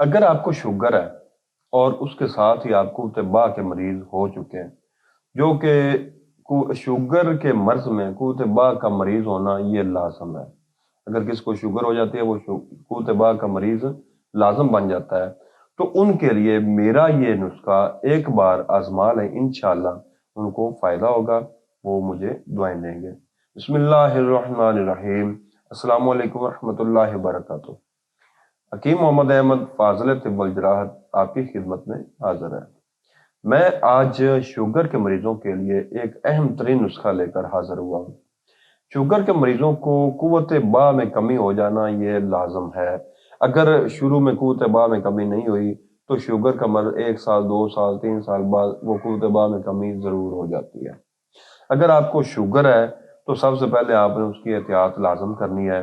اگر آپ کو شوگر ہے اور اس کے ساتھ ہی آپ قوت باہ کے مریض ہو چکے ہیں، جو کہ شوگر کے مرض میں قوت باہ کا مریض ہونا یہ لازم ہے۔ اگر کس کو شوگر ہو جاتی ہے وہ قوت باہ کا مریض لازم بن جاتا ہے، تو ان کے لیے میرا یہ نسخہ ایک بار آزما لیں، انشاءاللہ ان کو فائدہ ہوگا، وہ مجھے دعائیں دیں گے۔ بسم اللہ الرحمن الرحیم۔ السلام علیکم ورحمۃ اللہ وبرکاتہ۔ حکیم محمد احمد فاضل طب الجراحت آپ کی خدمت میں حاضر ہے۔ میں آج شوگر کے مریضوں کے لیے ایک اہم ترین نسخہ لے کر حاضر ہوا ہوں۔ شوگر کے مریضوں کو قوت باہ میں کمی ہو جانا یہ لازم ہے۔ اگر شروع میں قوت باہ میں کمی نہیں ہوئی تو شوگر کا مرض 1 سال 2 سال 3 سال بعد وہ قوت باہ میں کمی ضرور ہو جاتی ہے۔ اگر آپ کو شوگر ہے تو سب سے پہلے آپ نے اس کی احتیاط لازم کرنی ہے۔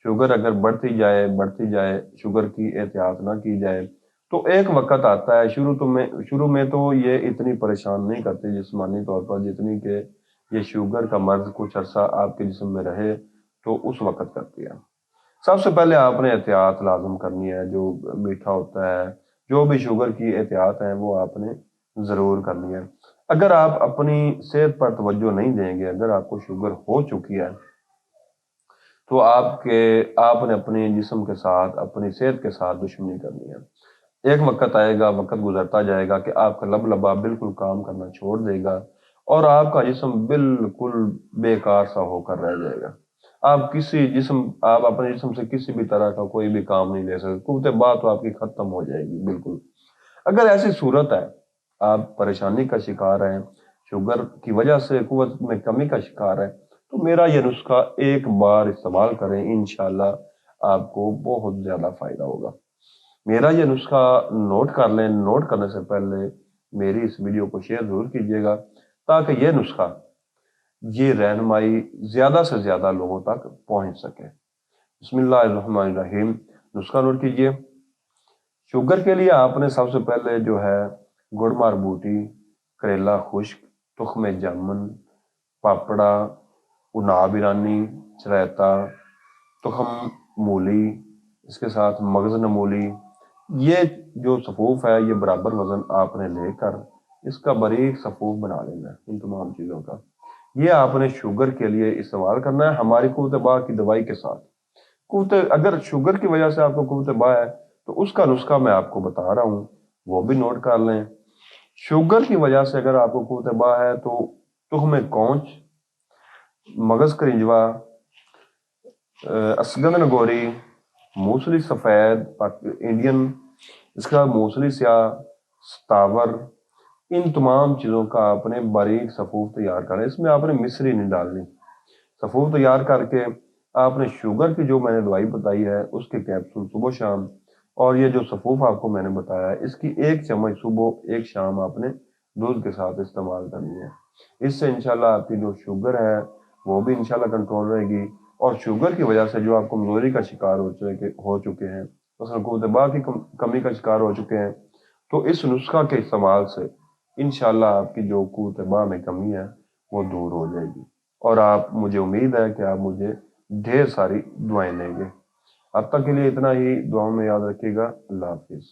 شوگر اگر بڑھتی جائے شوگر کی احتیاط نہ کی جائے تو ایک وقت آتا ہے، شروع میں تو یہ اتنی پریشان نہیں کرتی جسمانی طور پر جتنی کہ یہ شوگر کا مرض کچھ عرصہ آپ کے جسم میں رہے تو اس وقت کرتی ہے۔ سب سے پہلے آپ نے احتیاط لازم کرنی ہے، جو میٹھا ہوتا ہے، جو بھی شوگر کی احتیاط ہے وہ آپ نے ضرور کرنی ہے۔ اگر آپ اپنی صحت پر توجہ نہیں دیں گے، اگر آپ کو شوگر ہو چکی ہے تو آپ نے اپنے جسم کے ساتھ اپنی صحت کے ساتھ دشمنی کرنی ہے۔ ایک وقت آئے گا، وقت گزرتا جائے گا کہ آپ کا لبا بالکل کام کرنا چھوڑ دے گا اور آپ کا جسم بالکل بیکار سا ہو کر رہ جائے گا۔ آپ اپنے جسم سے کسی بھی طرح کا کوئی بھی کام نہیں لے سکتے، قوت باہ تو آپ کی ختم ہو جائے گی بالکل۔ اگر ایسی صورت ہے، آپ پریشانی کا شکار ہیں، شوگر کی وجہ سے قوت میں کمی کا شکار ہے، تو میرا یہ نسخہ ایک بار استعمال کریں، انشاءاللہ آپ کو بہت زیادہ فائدہ ہوگا۔ میرا یہ نسخہ نوٹ کر لیں، نوٹ کرنے سے پہلے میری اس ویڈیو کو شیئر ضرور کیجیے گا تاکہ یہ نسخہ، یہ رہنمائی زیادہ سے زیادہ لوگوں تک پہنچ سکے۔ بسم اللہ الرحمن الرحیم۔ نسخہ نوٹ کیجیے۔ شوگر کے لیے آپ نے سب سے پہلے جو ہے گڑ مار بوٹی، کریلا خشک، تخم جامن، پاپڑا، اناب ایرانی، چریتا، تخم مولی، اس کے ساتھ مغز نمولی، یہ جو صفوف ہے یہ برابر وزن آپ نے لے کر اس کا باریک صفوف بنا لینا ہے۔ ان تمام چیزوں کا یہ آپ نے شوگر کے لیے استعمال کرنا ہے ہماری قوت باہ کی دوائی کے ساتھ۔ اگر شوگر کی وجہ سے آپ کو قوت باہ ہے تو اس کا نسخہ میں آپ کو بتا رہا ہوں، وہ بھی نوٹ کر لیں۔ شوگر کی وجہ سے اگر آپ کو قوت باہ ہے تو تخم کونچ، مغز کرنجوا، اسگند نگوری، موسلی سفید انڈین، اس کا موسلی سیاہ، ستاور، ان تمام چیزوں کا آپ نے باریک صفوف تیار کرنا ہے۔ اس میں آپ نے مصری نہیں ڈالنی۔ صفوف تیار کر کے آپ نے شوگر کی جو میں نے دوائی بتائی ہے اس کے کیپسول صبح شام، اور یہ جو صفوف آپ کو میں نے بتایا ہے اس کی 1 چمچ صبح 1 شام آپ نے دودھ کے ساتھ استعمال کرنی ہے۔ اس سے انشاءاللہ آپ کی جو شوگر ہے وہ بھی انشاءاللہ کنٹرول رہے گی، اور شوگر کی وجہ سے جو آپ کمزوری کا شکار ہو چکے ہیں، مثلا قوت باہ کی کمی کا شکار ہو چکے ہیں، تو اس نسخہ کے استعمال سے انشاءاللہ آپ کی جو قوت باہ میں کمی ہے وہ دور ہو جائے گی، اور مجھے امید ہے کہ آپ مجھے ڈھیر ساری دعائیں دیں گے۔ اب تک کے لیے اتنا ہی، دعاؤں میں یاد رکھیے گا۔ اللہ حافظ۔